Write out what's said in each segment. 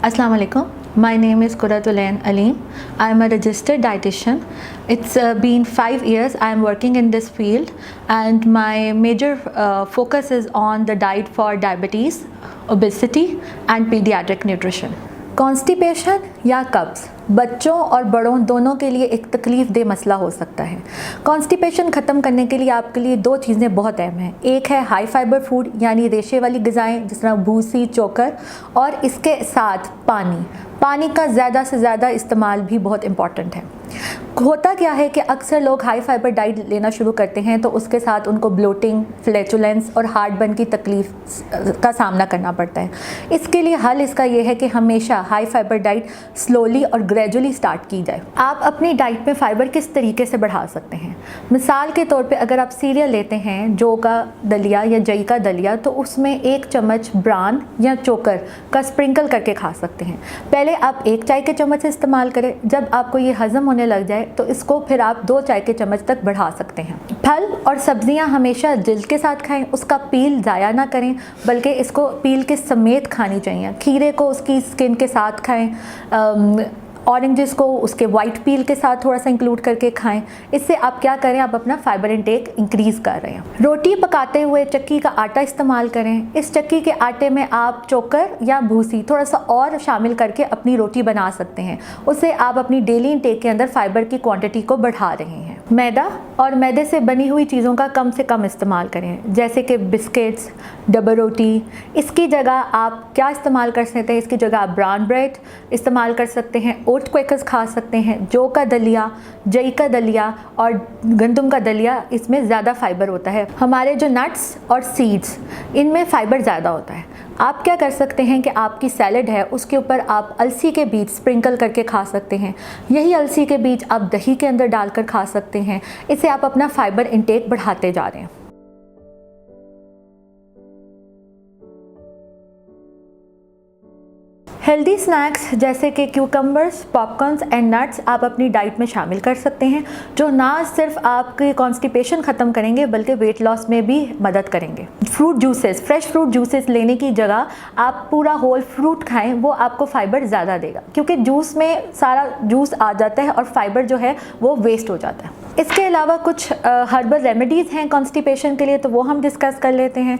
Assalamu alaikum. My name is Quratulain Aleem. I am a registered dietitian. It's been 5 years I am working in this field, and my major focus is on the diet for diabetes, obesity and pediatric nutrition. Constipation या कब्ज़ बच्चों और बड़ों दोनों के लिए एक तकलीफ़ दे मसला हो सकता है। कॉन्स्टिपेशन ख़त्म करने के लिए आपके लिए दो चीज़ें बहुत अहम हैं। एक है हाई फाइबर फूड यानी रेशे वाली ग़िज़ाएँ जिस तरह भूसी, चोकर, और इसके साथ पानी का ज़्यादा से ज़्यादा इस्तेमाल भी बहुत इम्पॉर्टेंट है। होता क्या है कि अक्सर लोग हाई फाइबर डाइट लेना शुरू करते हैं तो उसके साथ उनको ब्लोटिंग, फ्लैचुलेंस और हार्ट बर्न की तकलीफ का सामना करना पड़ता है। इसके लिए हल इसका ये है कि हमेशा हाई फाइबर डाइट स्लोली और ग्रेजुअली स्टार्ट की जाए। आप अपनी डाइट में फ़ाइबर किस तरीके से बढ़ा सकते हैं? मिसाल के तौर पे अगर आप सीरियल लेते हैं, जौ का दलिया या जई का दलिया, तो उसमें 1 चम्मच ब्रान या चोकर का स्प्रिंकल करके खा सकते हैं। पहले आप 1 चाय के चम्मच से इस्तेमाल करें। जब आपको ये हज़म होने लग जाए तो इसको फिर आप 2 चाय के चम्मच तक बढ़ा सकते हैं। फल और सब्जियां हमेशा जिल्द के साथ खाएं, उसका पील ज़ाया ना करें बल्कि इसको पील के समेत खानी चाहिए। खीरे को उसकी स्किन के साथ खाएं, ऑरेंजेस को उसके वाइट पील के साथ थोड़ा सा इंक्लूड करके खाएं। इससे आप क्या करें, आप अपना फाइबर इंटेक इंक्रीज़ कर रहे हैं। रोटी पकाते हुए चक्की का आटा इस्तेमाल करें। इस चक्की के आटे में आप चोकर या भूसी थोड़ा सा और शामिल करके अपनी रोटी बना सकते हैं। उससे आप अपनी डेली इंटेक के अंदर फाइबर की क्वांटिटी को बढ़ा रहे हैं। मैदा और मैदे से बनी हुई चीज़ों का कम से कम इस्तेमाल करें, जैसे कि बिस्किट्स, डबल रोटी। इसकी जगह आप क्या इस्तेमाल कर सकते हैं? इसकी जगह आप ब्राउन ब्रेड इस्तेमाल कर सकते हैं, ओट क्वेकर्स खा सकते हैं, जौ का दलिया, जई का दलिया और गंदम का दलिया, इसमें ज़्यादा फाइबर होता है। हमारे जो नट्स और सीड्स, इनमें फ़ाइबर ज़्यादा होता है। आप क्या कर सकते हैं कि आपकी सैलड है उसके ऊपर आप अलसी के बीज स्प्रिंकल करके खा सकते हैं। यही अलसी के बीज आप दही के अंदर डालकर खा सकते हैं। इससे आप अपना फाइबर इंटेक बढ़ाते जा रहे हैं। हेल्दी स्नैक्स जैसे कि क्यूकम्बर्स, पॉपकॉर्न्स एंड नट्स आप अपनी डाइट में शामिल कर सकते हैं, जो ना सिर्फ आपकी कॉन्स्टिपेशन ख़त्म करेंगे बल्कि वेट लॉस में भी मदद करेंगे। Fruit juices, fresh fruit juices लेने की जगह आप पूरा होल फ्रूट खाएं, वो आपको फाइबर ज़्यादा देगा, क्योंकि जूस में सारा जूस आ जाता है और फाइबर जो है वो वेस्ट हो जाता है। इसके अलावा कुछ हर्बल रेमेडीज़ हैं कॉन्स्टिपेशन के लिए, तो वो हम डिस्कस कर लेते हैं।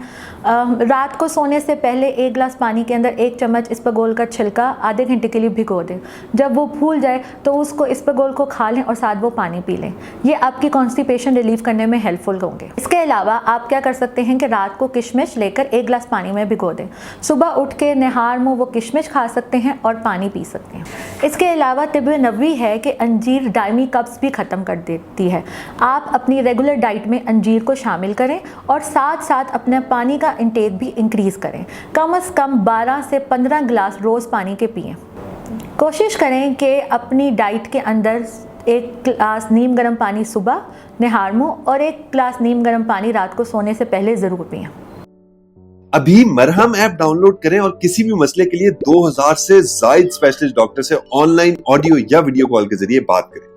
रात को सोने से पहले 1 गिलास पानी के अंदर 1 चम्मच इसबगोल का छिलका आधे घंटे के लिए भिगो दें। जब वो फूल जाए तो उसको इसबगोल को खा लें और साथ वो पानी पी लें। ये आपकी कॉन्स्टिपेशन रिलीव करने में हेल्पफुल होंगे। इसके अलावा आप क्या कर सकते हैं कि रात को किशमिश लेकर 1 गिलास पानी में भिगो दें। सुबह उठ के निहार मुँह वो किशमिश खा सकते हैं और पानी पी सकते हैं। इसके अलावा तिब्बे नबवी है कि अंजीर दायमी कब्ज़ भी ख़त्म कर देती है। आप अपनी रेगुलर डाइट में अंजीर को शामिल करें और साथ साथ अपने पानी का इंटेक भी इंक्रीज़ करें। कम से कम 12 से 15 गिलास रोज़ पानी के पिएं। कोशिश करें कि अपनी डाइट के अंदर 1 गिलास नीम गर्म पानी सुबह निहार मुँह और 1 गिलास नीम गर्म पानी रात को सोने से पहले ज़रूर पिएं। अभी मरहम ऐप डाउनलोड करें और किसी भी मसले के लिए 2000 से ज्यादा स्पेशलिस्ट डॉक्टर से ऑनलाइन ऑडियो या वीडियो कॉल के जरिए बात करें।